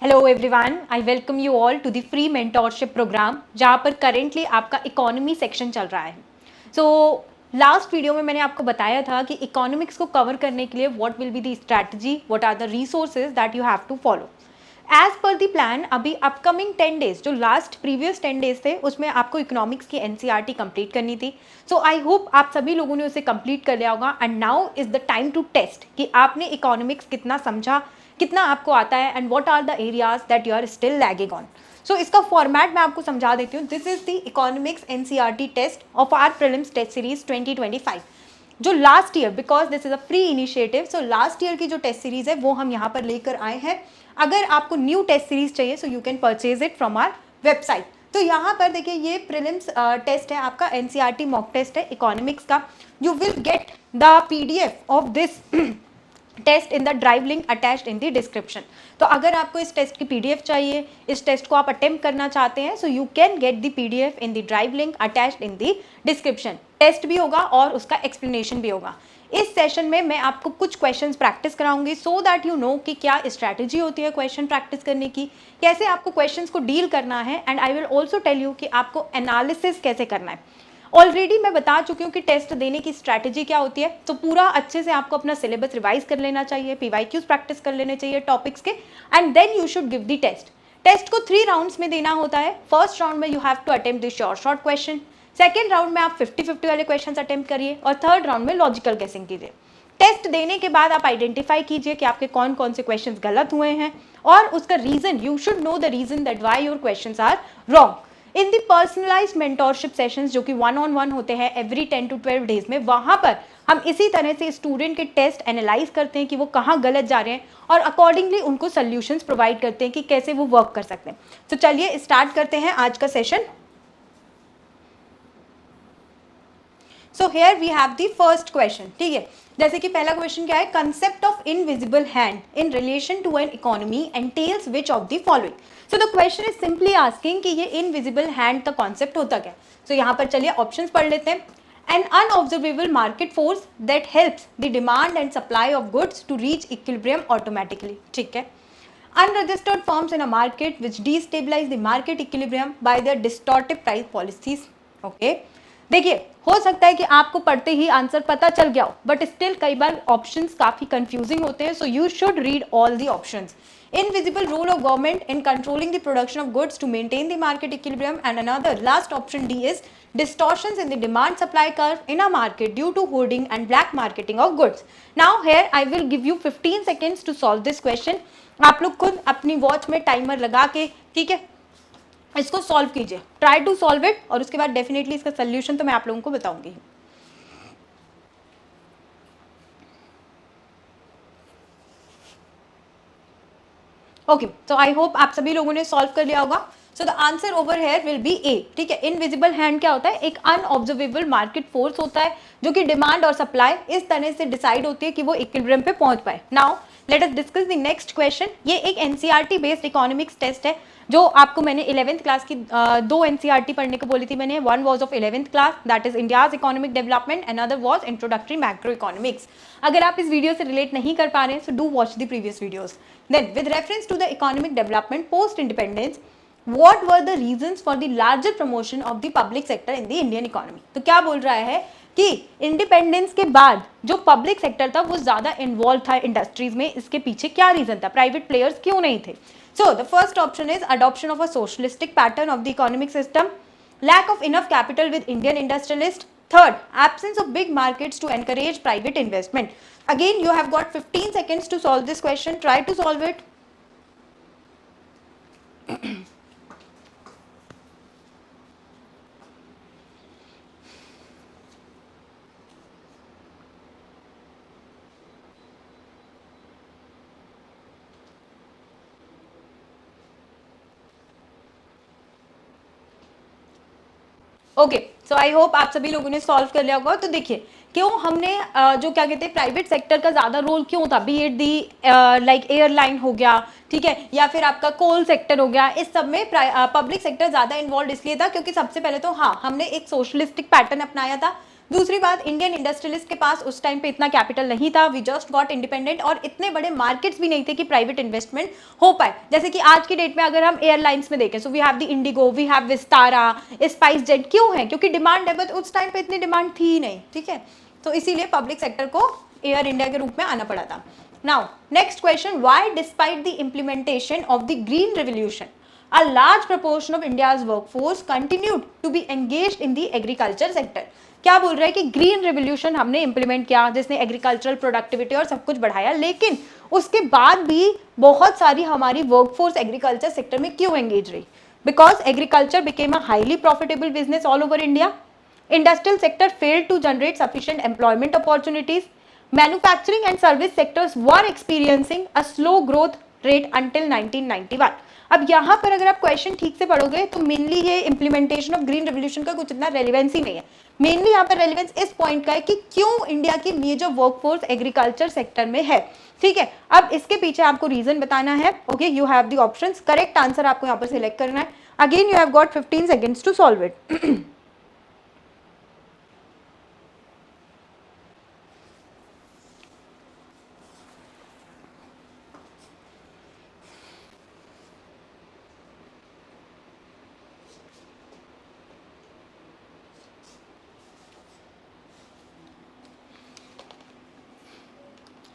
Hello everyone, I welcome you all to the free mentorship programme जहाँ पर currently आपका economy section चल रहा है। सो लास्ट वीडियो में मैंने आपको बताया था कि इकोनॉमिक्स को कवर करने के लिए what will be the strategy, what are the resources that you have to follow as per the plan. अभी अपकमिंग 10 डेज, जो लास्ट प्रीवियस 10 डेज थे, उसमें आपको इकोनॉमिक्स की एनसीईआरटी कंप्लीट करनी थी। सो आई होप आप सभी लोगों ने उसे कंप्लीट कर लिया होगा and now is the time to test कि आपने इकोनॉमिक्स कितना समझा, कितना आपको आता है and what are the areas that you are still lagging on. So इसका फॉर्मेट मैं आपको समझा देती हूँ। This is the economics NCERT test of our prelims test series 2025 जो last year, because this is a free initiative, so last year की जो test series है वो हम यहाँ पर लेकर आए हैं। अगर आपको न्यू टेस्ट सीरीज चाहिए so you can purchase it from our website. तो यहाँ पर देखिए ये प्रीलिम्स टेस्ट है, आपका एनसीईआरटी मॉक टेस्ट है इकोनॉमिक्स का। You will get the PDF of this test in the drive link attached in the description. तो अगर आपको इस टेस्ट की पीडीएफ चाहिए, इस टेस्ट को आप अटेम्प्ट करना चाहते हैं, so you can get the PDF in the drive link attached in the description. Test भी होगा और उसका एक्सप्लेनेशन भी होगा। इस सेशन में मैं आपको कुछ क्वेश्चंस प्रैक्टिस कराऊंगी सो दैट यू नो कि क्या स्ट्रैटेजी होती है क्वेश्चन प्रैक्टिस करने की, कैसे आपको क्वेश्चंस को डील करना है, and I will also tell you कि आपको एनालिसिस कैसे करना है। ऑलरेडी मैं बता चुकी हूँ कि टेस्ट देने की स्ट्रैटेजी क्या होती है। तो पूरा अच्छे से आपको अपना सिलेबस रिवाइज कर लेना चाहिए, पीवाईक्यूज प्रैक्टिस कर लेने चाहिए टॉपिक्स के, and then you should give the test. Test को 3 राउंड्स में देना होता है। फर्स्ट राउंड में you have to attempt the short question, second round में आप 50-50 वाले क्वेश्चन अटेम्प्ट करिए, और थर्ड राउंड में लॉजिकल गेसिंग कीजिए। टेस्ट देने के बाद आप आइडेंटिफाई कीजिए कि आपके कौन कौन से क्वेश्चन गलत हुए हैं, और उसका reason, you should know the reason that why your questions are wrong. In the personalised mentorship sessions जो कि 1-on-1 होते हैं एवरी 10 to 12 डेज में, वहां पर हम इसी तरह से स्टूडेंट के टेस्ट एनालाइज करते हैं कि वो कहाँ गलत जा रहे हैं, और अकॉर्डिंगली उनको सॉल्यूशंस प्रोवाइड करते हैं कि कैसे वो वर्क कर सकते हैं। तो चलिए स्टार्ट करते हैं आज का session. So here we have the first question. ठीक है, जैसे कि पहला क्वेश्चन क्या है, concept of invisible hand in relation to an economy entails which of the following. So the question is simply asking कि ये इनविजिबल हैंड का कॉन्सेप्ट होता क्या। सो यहाँ पर चलिए ऑप्शंस पढ़ लेते हैं। An unobservable market force that helps the demand and supply of goods to reach equilibrium automatically. ठीक है, unregistered firms in a market which destabilize the market equilibrium by their distortive price policies. Okay, देखिए हो सकता है कि आपको पढ़ते ही answer पता चल गया हो, बट स्टिल कई बार ऑप्शंस काफी कंफ्यूजिंग होते हैं, so you should read all the options. Invisible role of government in controlling the production of goods to maintain the market equilibrium, and another last option D is distortions in the demand supply curve in a market due to hoarding and black marketing of goods. Now here I will give you 15 seconds to solve this question. आप लोग खुद अपनी watch में timer लगा के, ठीक है, इसको सॉल्व कीजिए, ट्राई टू सॉल्व इट, और उसके बाद डेफिनेटली इसका सोल्यूशन तो मैं आप लोगों को बताऊंगी। ओके, तो आई होप आप सभी लोगों ने सॉल्व कर लिया होगा। So the answer over here will be A. ठीक है, इनविजिबल हैंड क्या होता है, एक अनऑब्जर्वेबल मार्केट फोर्स होता है जो कि डिमांड और सप्लाई इस तरह से डिसाइड होती है कि वो इक्विलिब्रियम पे पहुंच पाए। Now let us discuss the next question. ये एक एनसीईआरटी बेस्ड इकोनॉमिक्स टेस्ट है जो आपको मैंने 11th क्लास की 2 एनसीईआरटी पढ़ने को बोली थी मैंने। One was of 11th class, that is India's economic development, and other was introductory macro economics. अगर आप इस वीडियो से रिलेट नहीं कर पा रहे हैं so do watch the previous videos. Then with reference to the economic development post independence, what were the reasons for the larger promotion of the public sector in the Indian economy? तो क्या बोल रहा है कि independence के बाद जो public sector था वो ज्यादा इन्वॉल्व था इंडस्ट्रीज में, इसके पीछे क्या रीजन था, प्राइवेट प्लेयर्स क्यों नहीं थे। So the first option is adoption of a socialistic pattern of the economic system, lack of enough capital with Indian industrialist, third absence of big markets to encourage private investment. Again you have got 15 seconds to solve this question, try to solve it. Okay, so I hope आप सभी लोगों ने solve कर लिया होगा। तो देखिए क्यों हमने जो क्या कहते हैं प्राइवेट सेक्टर का ज्यादा रोल क्यों था, B at the like airline हो गया, ठीक है, या फिर आपका कोल सेक्टर हो गया, इस सब में पब्लिक सेक्टर ज्यादा इन्वॉल्व इसलिए था क्योंकि सबसे पहले तो हाँ हमने एक सोशलिस्टिक पैटर्न अपनाया था दूसरी बात, इंडियन इंडस्ट्रियलिस्ट के पास उस टाइम पे इतना कैपिटल नहीं था, वी जस्ट गॉट इंडिपेंडेंट, और इतने बड़े मार्केट्स भी नहीं थे कि प्राइवेट इन्वेस्टमेंट हो पाए। जैसे कि आज की डेट में अगर हम एयरलाइंस में देखें, so we have the IndiGo, we have Vistara, SpiceJet, क्यों है? क्योंकि डिमांड है, बट उस टाइम पे इतनी डिमांड थी ही नहीं, ठीक है। तो इसीलिए पब्लिक सेक्टर को एयर इंडिया के रूप में आना पड़ा था। Now next question, why despite the implementation of the green revolution a large proportion of India's workforce continued to be engaged in the agriculture sector? क्या बोल रहा है कि ग्रीन रेवोल्यूशन हमने इंप्लीमेंट किया जिसने एग्रीकल्चरल प्रोडक्टिविटी और सब कुछ बढ़ाया, लेकिन उसके बाद भी बहुत सारी हमारी वर्कफोर्स एग्रीकल्चर सेक्टर में क्यों एंगेज रही? Because agriculture became a highly profitable business all over India, industrial sector failed to generate sufficient employment opportunities, manufacturing and service sectors were experiencing a slow growth rate until 1991। अब यहाँ पर अगर आप question ठीक से पढ़ोगे तो मेनली ये इंप्लीमेंटेशन ऑफ ग्रीन रेवोल्यूशन का कुछ इतना रेलिवेंस ही नहीं है। मेनली यहाँ पर रेलिवेंस इस पॉइंट का है कि क्यों इंडिया की मेजर वर्कफोर्स एग्रीकल्चर सेक्टर में है, ठीक है। अब इसके पीछे आपको रीजन बताना है, okay. You have the options, correct answer आपको यहाँ पर सिलेक्ट करना है। Again you have got 15 seconds to solve it.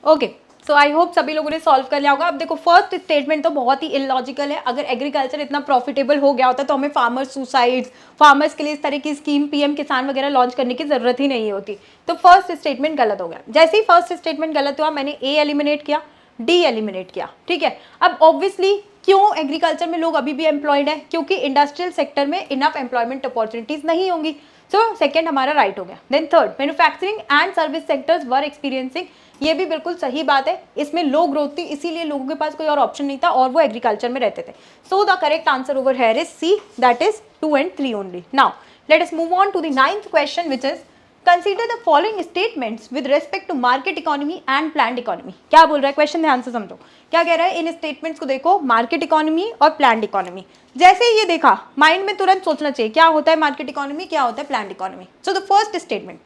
Okay, so I hope सभी लोगों ने सॉल्व कर लिया होगा। अब देखो, फर्स्ट स्टेटमेंट तो बहुत ही इलॉजिकल है। अगर एग्रीकल्चर इतना प्रॉफिटेबल हो गया होता तो हमें फार्मर सुसाइड्स, फार्मर्स के लिए इस तरह की स्कीम पीएम किसान वगैरह लॉन्च करने की जरूरत ही नहीं होती। तो फर्स्ट स्टेटमेंट गलत हो गया। जैसे ही फर्स्ट स्टेटमेंट गलत हुआ, मैंने ए एलिमिनेट किया, डी एलिमिनेट किया, ठीक है। अब ऑब्वियसली क्यों एग्रीकल्चर में लोग अभी भी एम्प्लॉयड है? क्योंकि इंडस्ट्रियल सेक्टर में इनफ एम्प्लॉयमेंट अपॉर्चुनिटीज नहीं होंगी। सो सेकंड हमारा राइट हो गया। Then third, manufacturing and service sectors were experiencing, ये भी बिल्कुल सही बात है। इसमें लो ग्रोथ थी, इसीलिए लोगों के पास कोई और ऑप्शन नहीं था और वो एग्रीकल्चर में रहते थे। So the correct answer over here is C, that is 2 and 3 only. Now let us move on to the 9th question, which is consider the following statements with respect to market economy and planned economy. क्या बोल रहा है question, ध्यान से समझो। क्या कह रहा है? इन स्टेटमेंट्स को देखो, मार्केट इकोनॉमी और प्लान्ड इकोनॉमी। जैसे ही ये देखा, माइंड में तुरंत सोचना चाहिए क्या होता है मार्केट इकोनॉमी, क्या होता है planned economy. So the first statement,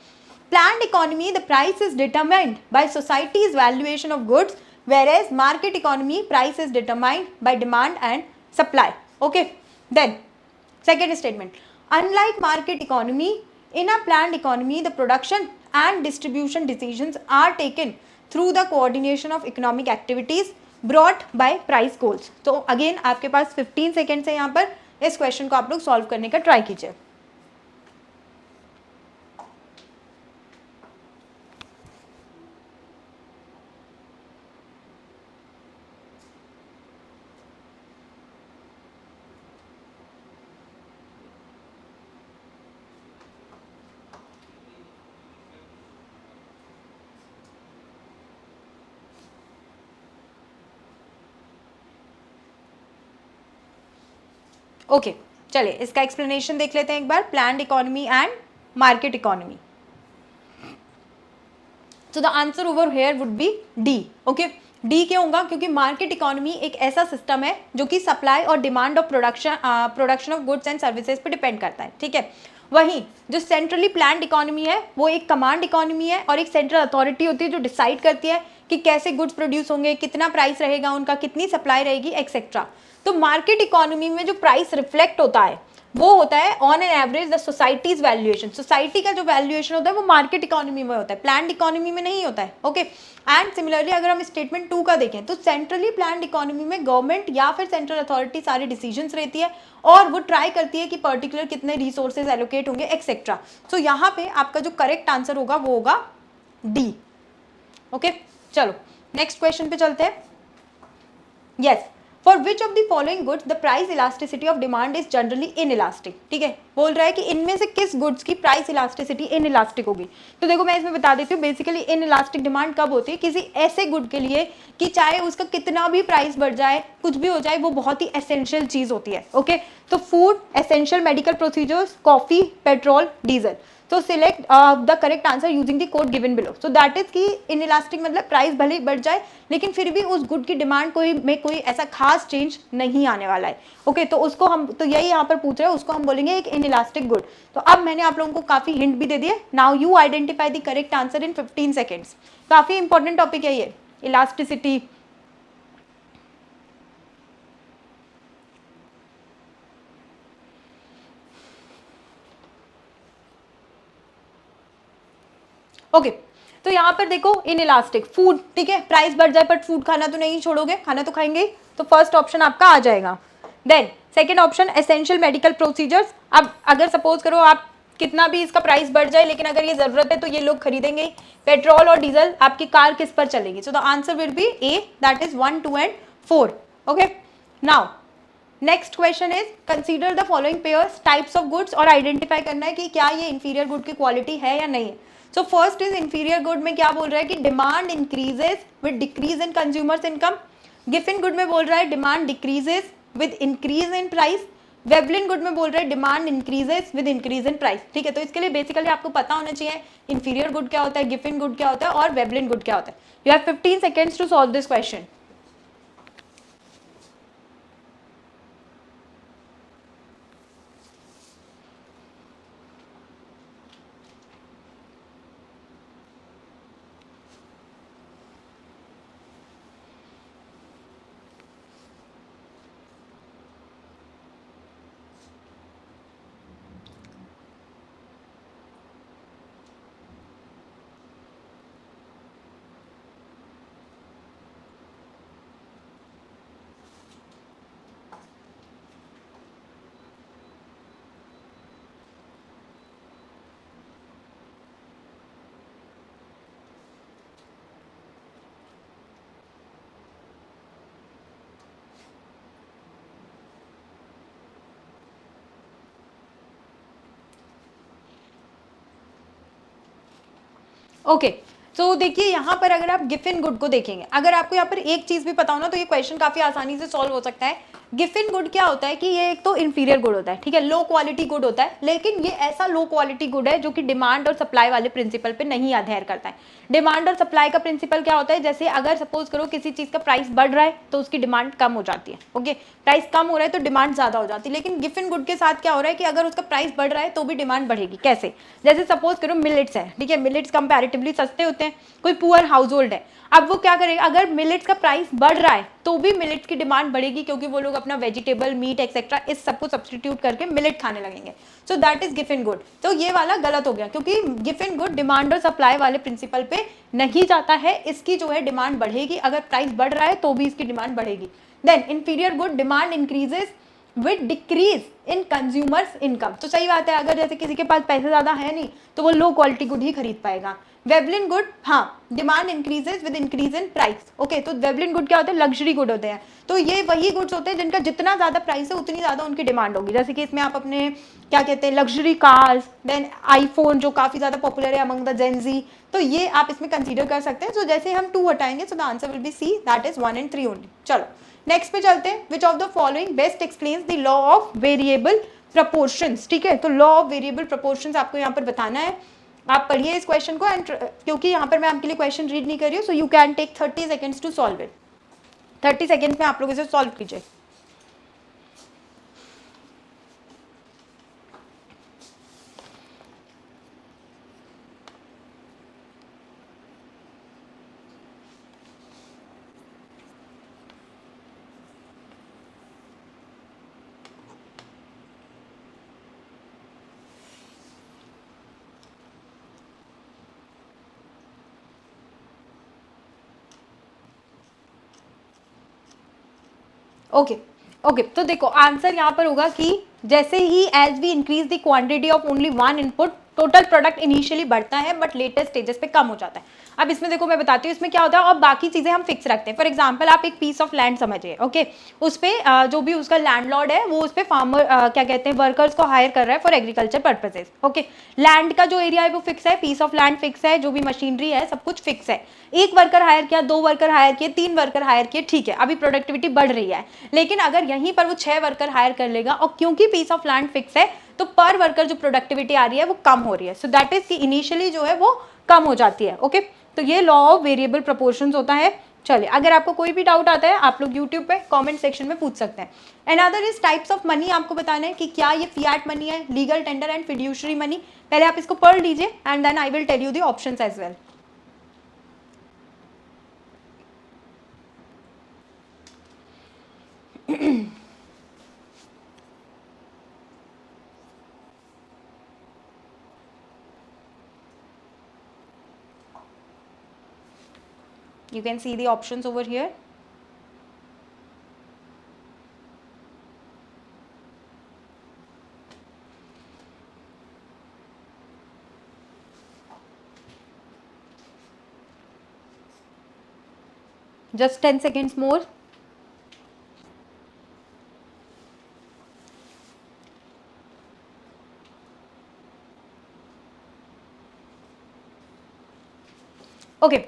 planned economy, the price is determined by society's valuation of goods, whereas market economy, price is determined by demand and supply. Okay, then second statement, unlike market economy, in a planned economy the production and distribution decisions are taken through the coordination of economic activities brought by price goals. तो again आपके पास 15 seconds है यहाँ पर, इस question को आप लोग solve करने का ट्राई कीजिए। ओके, चलिए इसका एक्सप्लेनेशन देख लेते हैं एक बार, planned economy and market economy. So the answer over here would be D. Okay, D क्यों होगा? क्योंकि मार्केट इकोनॉमी एक ऐसा सिस्टम है जो कि सप्लाई और demand of production of goods and services पे डिपेंड करता है, ठीक है। वहीं जो सेंट्रली प्लान्ड इकोनॉमी है वो एक कमांड इकोनॉमी है और एक सेंट्रल अथॉरिटी होती है जो डिसाइड करती है कि कैसे गुड्स प्रोड्यूस होंगे, कितना प्राइस रहेगा उनका, कितनी सप्लाई रहेगी, एक्सेट्रा। तो मार्केट इकोनॉमी में जो प्राइस रिफ्लेक्ट होता है वो होता है on an average the societies valuation. Society का जो वैल्यूएशन होता है वो मार्केट इकोनॉमी में होता है, प्लान्ड इकोनॉमी में नहीं होता है। ओके, एंड सिमिलरली अगर हम स्टेटमेंट 2 का देखें तो सेंट्रली प्लान्ड इकोनॉमी में गवर्नमेंट या फिर सेंट्रल अथॉरिटी सारे डिसीजंस रहती है और वो ट्राई करती है कि पर्टिकुलर कितने रिसोर्सेज एलोकेट होंगे, एक्सेट्रा। सो यहाँ पे आपका जो करेक्ट आंसर होगा वो होगा डी। ओके, चलो नेक्स्ट क्वेश्चन पे चलते हैं। Yes, for which of the following goods the price elasticity of demand is generally inelastic. ठीक है, बोल रहा है कि इनमें से किस गुड्स की प्राइस इलास्टिसिटी इनइलास्टिक होगी। तो देखो मैं इसमें बता देती हूँ, बेसिकली इनइलास्टिक डिमांड कब होती है? किसी ऐसे गुड के लिए कि चाहे उसका कितना भी प्राइस बढ़ जाए, कुछ भी हो जाए, वो बहुत ही एसेंशियल चीज होती है। ओके, तो food, essential medical procedures, coffee, petrol, diesel. तो select the correct answer using the code given below. So that is कि इन इलास्टिक मतलब प्राइस भले ही बढ़ जाए लेकिन फिर भी उस गुड की डिमांड कोई ऐसा खास चेंज नहीं आने वाला है। ओके तो उसको हम तो यही यहाँ पर पूछ रहे हैं, उसको हम बोलेंगे एक इन इलास्टिक गुड। तो अब मैंने आप लोगों को काफी हिंट भी दे दिए। Now you identify the correct answer in 15 seconds. काफी इंपॉर्टेंट टॉपिक है ये इलास्टिसिटी। ओके तो यहाँ पर देखो इन इलास्टिक फूड, ठीक है, प्राइस बढ़ जाए बट फूड खाना तो नहीं छोड़ोगे, खाना तो खाएंगे ही, तो फर्स्ट ऑप्शन आपका आ जाएगा। Then second option essential medical procedures. अब अगर सपोज करो आप कितना भी इसका प्राइस बढ़ जाए लेकिन अगर ये जरूरत है तो ये लोग खरीदेंगे। पेट्रोल और डीजल, आपकी कार किस पर चलेगी? सो the answer will be A, that is 1, 2 and 4। Okay now next question is consider the following pairs types of goods, और आइडेंटिफाई करना है कि क्या ये इंफीरियर गुड की क्वालिटी है या नहीं है। So first is inferior good में क्या बोल रहा है कि demand increases with decrease in consumers income. Giffen good में बोल रहा है demand decreases with increase in price. Veblen good में बोल रहा है demand increases with increase in price. ठीक है तो इसके लिए बेसिकली आपको पता होना चाहिए इंफीरियर गुड क्या होता है, गिफिन गुड क्या होता है और वेबलिन गुड क्या होता है। You have 15 seconds to solve this question. Okay तो देखिए यहाँ पर अगर आप गिफिन गुड को देखेंगे, अगर आपको यहाँ पर एक चीज भी पता हो ना तो ये क्वेश्चन काफी आसानी से सॉल्व हो सकता है। गिफिन गुड क्या होता है कि ये एक तो इंफीरियर गुड होता है, ठीक है, लो क्वालिटी गुड होता है, लेकिन ये ऐसा लो क्वालिटी गुड है जो कि डिमांड और सप्लाई वाले प्रिंसिपल पे नहीं अधेर करता है। डिमांड और सप्लाई का प्रिंसिपल क्या होता है, जैसे अगर सपोज करो किसी चीज का प्राइस बढ़ रहा है तो उसकी डिमांड कम हो जाती है। ओके प्राइस कम हो रहा है तो डिमांड ज्यादा हो जाती है, लेकिन गिफिन गुड के साथ क्या हो रहा है कि अगर उसका प्राइस बढ़ रहा है तो भी डिमांड बढ़ेगी। कैसे? जैसे सपोज करो मिलेट्स है, ठीक है, मिलेट्स कंपैरेटिवली सस्ते होते हैं, कोई पुअर हाउस होल्ड है, अब वो क्या करेगा, अगर मिलेट्स का प्राइस बढ़ रहा है तो भी मिलेट्स की डिमांड बढ़ेगी क्योंकि वो लोग अपना वेजिटेबल मीट एक्सेट्रा इस सबको सब्सटीट्यूट करके मिलेट खाने लगेंगे। So that is Giffen good. तो ये वाला गलत हो गया क्योंकि गिफिन गुड डिमांड और सप्लाई वाले प्रिंसिपल पे नहीं जाता है, इसकी जो है डिमांड बढ़ेगी, अगर प्राइस बढ़ रहा है तो भी इसकी डिमांड बढ़ेगी। Then inferior good demand increases with decrease in consumers income. तो सही बात है, अगर जैसे किसी के पास पैसे ज्यादा है नहीं तो वो लो क्वालिटी गुड ही खरीद पाएगा। वेबलिन गुड, हाँ, demand increases with increase in price. Okay तो वेबलिन गुड क्या होते हैं, लग्जरी गुड होते हैं, तो ये वही गुड्स होते हैं जिनका जितना ज्यादा प्राइस है उतनी ज्यादा उनकी डिमांड होगी। जैसे कि इसमें आप अपने क्या कहते हैं लग्जरी कार्स, देन आईफोन जो काफी ज्यादा पॉपुलर है अमंग द जेनजी, तो ये आप इसमें कंसीडर कर सकते हैं। सो जैसे हम 2 हटाएंगे so the answer will be C, that is 1 and 3 only. चलो नेक्स्ट पे चलते हैं। Which of the following best explains the law of variable proportions. ठीक है तो लॉ ऑफ वेरिएबल प्रपोर्शंस आपको यहाँ पर बताना है। आप पढ़िए इस क्वेश्चन को एंड क्योंकि यहाँ पर मैं आपके लिए क्वेश्चन रीड नहीं कर रही हूँ, so you can take 30 seconds to solve it. 30 seconds में आप लोग इसे सॉल्व कीजिए। ओके ओके तो देखो आंसर यहाँ पर होगा कि जैसे ही as we increase the quantity of only one input total product initially बढ़ता है बट लेटेस्ट स्टेजेस पे कम हो जाता है। अब इसमें देखो मैं बताती हूँ इसमें क्या होता है, और बाकी चीजें हम फिक्स रखते हैं। फॉर एग्जांपल आप एक पीस ऑफ लैंड समझिए, ओके, उस पे जो भी उसका लैंडलॉर्ड है वो उस पे फार्मर क्या कहते हैं वर्कर्स को हायर कर रहा है for agriculture purposes. Okay land का जो एरिया है वो फिक्स है, पीस ऑफ लैंड फिक्स है, जो भी मशीनरी है सब कुछ फिक्स है। एक वर्कर हायर किया, 2 वर्कर हायर किए, 3 वर्कर हायर किए, ठीक है, अभी प्रोडक्टिविटी बढ़ रही है। लेकिन अगर यहीं पर वो 6 वर्कर हायर कर लेगा और क्योंकि पीस ऑफ लैंड फिक्स है तो पर वर्कर जो प्रोडक्टिविटी आ रही है वो कम हो रही है। सो दैट इज कि इनिशियली जो है वो कम हो जाती है। ओके, तो ये लॉ ऑफ वेरिएबल प्रोपोर्शंस होता है। चलिए, अगर आपको कोई भी डाउट आता है आप लोग यूट्यूब पे कमेंट सेक्शन में पूछ सकते हैं। Another is types of money, आपको बताना है कि क्या ये फिएट मनी है, legal tender and fiduciary money. पहले आप इसको पढ़ लीजिए and then I will tell you the options as well. You can see the options over here. Just 10 seconds more. Okay,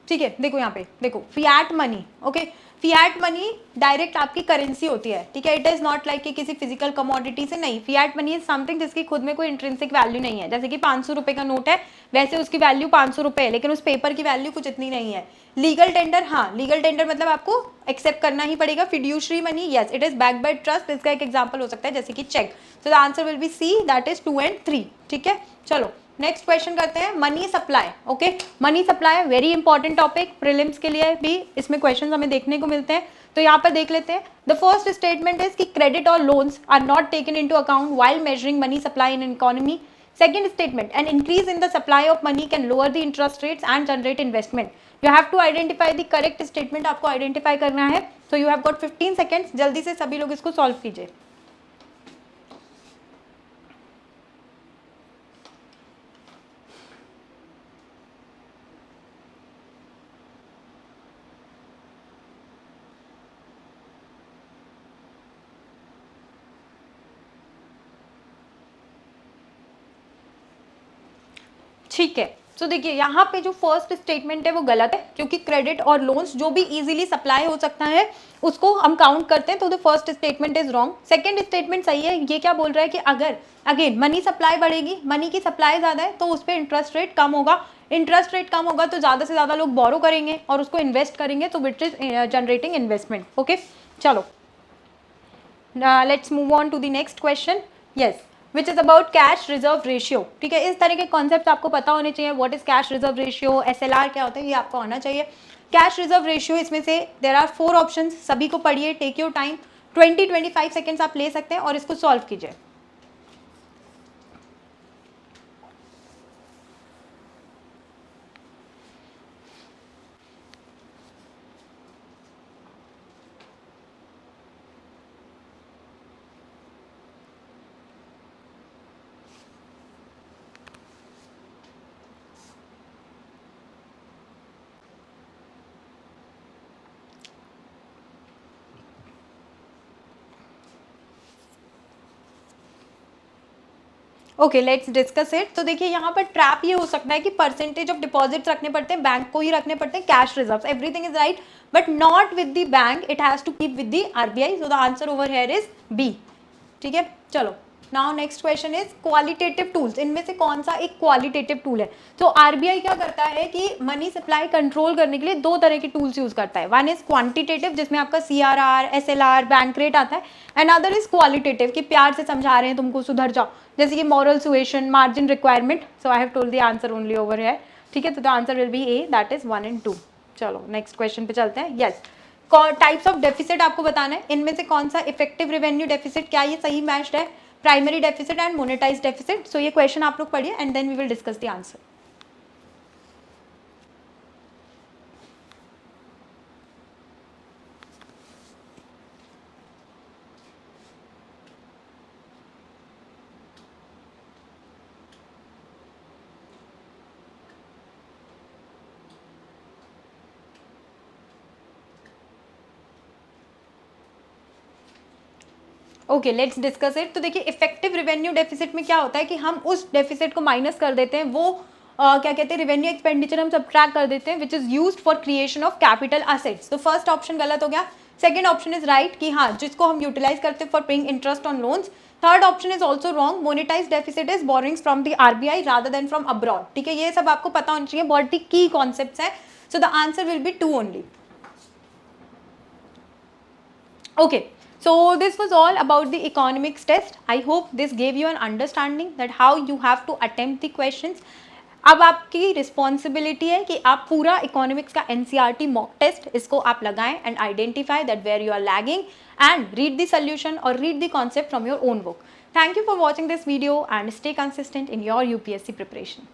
ठीक है, देखो यहाँ पे देखो fiat money. Okay, fiat money direct आपकी करेंसी होती है, ठीक है। इट इज नॉट लाइक कि किसी फिजिकल कमोडिटी से, नहीं। फिएट मनी इज समथिंग जिसकी खुद में कोई इंट्रिंसिक वैल्यू नहीं है। जैसे कि 500 रुपए का नोट है, वैसे उसकी वैल्यू 500 रुपए है, लेकिन उस पेपर की वैल्यू कुछ इतनी नहीं है। लीगल टेंडर, हाँ, लीगल टेंडर मतलब आपको एक्सेप्ट करना ही पड़ेगा। Fiduciary money, yes, it is backed by trust. इसका एक एग्जांपल हो सकता है जैसे कि cheque. So the answer will be C, that is 2 and 3, ठीक है। चलो नेक्स्ट क्वेश्चन करते हैं, money supply. Okay, money supply very important topic, prelims के लिए भी इसमें क्वेश्चंस हमें देखने को मिलते हैं। तो यहाँ पर देख लेते हैं। द फर्स्ट स्टेटमेंट इज कि क्रेडिट और loans are not taken into account while measuring money supply in economy. Second statement, an increase in the supply of money can lower the interest rates and generate investment. You have to identify the correct statement, आपको identify करना है। So you have got 15 seconds, जल्दी से सभी लोग इसको solve कीजिए। ठीक है, तो देखिए यहाँ पे जो फर्स्ट स्टेटमेंट है वो गलत है, क्योंकि क्रेडिट और लोन्स जो भी इजीली सप्लाई हो सकता है उसको हम काउंट करते हैं। तो the first statement is wrong. Second statement सही है। ये क्या बोल रहा है कि अगर अगेन मनी सप्लाई बढ़ेगी, मनी की सप्लाई ज्यादा है, तो उस पर इंटरेस्ट रेट कम होगा। इंटरेस्ट रेट कम होगा तो ज्यादा से ज्यादा लोग बोरो करेंगे और उसको इन्वेस्ट करेंगे, तो which is generating investment. Okay, चलो let's move on to the next question. Yes, which is about cash reserve ratio, ठीक है। इस तरह के कॉन्सेप्ट आपको पता होने चाहिए। What is cash reserve ratio, SLR क्या होता है, ये आपको आना चाहिए। कैश रिजर्व रेशियो, इसमें से देयर आर 4 ऑप्शंस, सभी को पढ़िए, टेक योर टाइम, 20-25 सेकेंड्स आप ले सकते हैं और इसको सॉल्व कीजिए। Okay, let's discuss it. तो देखिए यहाँ पर ट्रैप ये हो सकता है कि परसेंटेज ऑफ डिपॉजिट्स रखने पड़ते हैं, बैंक को ही रखने पड़ते हैं, cash reserves, everything is right, but not with the bank, it has to keep with the RBI. So the answer over here is B, ठीक है। चलो now next question is qualitative tools, इनमें से कौन सा एक क्वालिटेटिव टूल है। तो आरबीआई क्या करता है कि मनी सप्लाई कंट्रोल करने के लिए 2 तरह के टूल्स यूज करता है। वन इज क्वांटिटेटिव, जिसमें आपका सीआरआर, एसएलआर, बैंक रेट आता है, एंड अदर इज क्वालिटेटिव कि प्यार से समझा रहे हैं तुमको, सुधर जाओ, जैसे कि moral suasion, margin requirement. So I have told the answer only over है, ठीक है। तो the answer will be A, that is 1 and 2। चलो नेक्स्ट क्वेश्चन पे चलते हैं। यस, टाइप्स ऑफ डेफिसिट आपको बताना है, इनमें से कौन सा इफेक्टिव रेवेन्यू डेफिसिट, क्या ये सही मैच्ड है, primary deficit and monetise deficit. So ये क्वेश्चन आप लोग पढ़िए and then we will discuss the answer. Okay, let's discuss it. तो देखिए इफेक्टिव रेवेन्यू डेफिसिट में क्या होता है कि हम उस डेफिसिट को माइनस कर देते हैं, वो क्या कहते हैं, रेवेन्यू एक्सपेंडिचर हम सब्ट्रैक्ट कर देते हैं, which is used for creation of capital assets. तो फर्स्ट ऑप्शन गलत हो गया। सेकेंड ऑप्शन इज राइट कि हाँ जिसको हम यूटिलाइज करते हैं for paying interest on loans. Third option is also wrong. Monetise deficit is borrowings from the RBI rather than from abroad. ठीक है, ये सब आपको पता होना चाहिए, बहुत ही की कॉन्सेप्ट्स है. सो the answer will B 2 only. Okay, so this was all about the economics test. I hope this gave you an understanding that how you have to attempt the questions. अब आपकी रिस्पॉन्सिबिलिटी है कि आप पूरा economics का NCERT mock test इसको आप लगाएं and identify that where you are lagging and read the solution और read the concept from your own book. Thank you for watching this video and stay consistent in your UPSC preparation.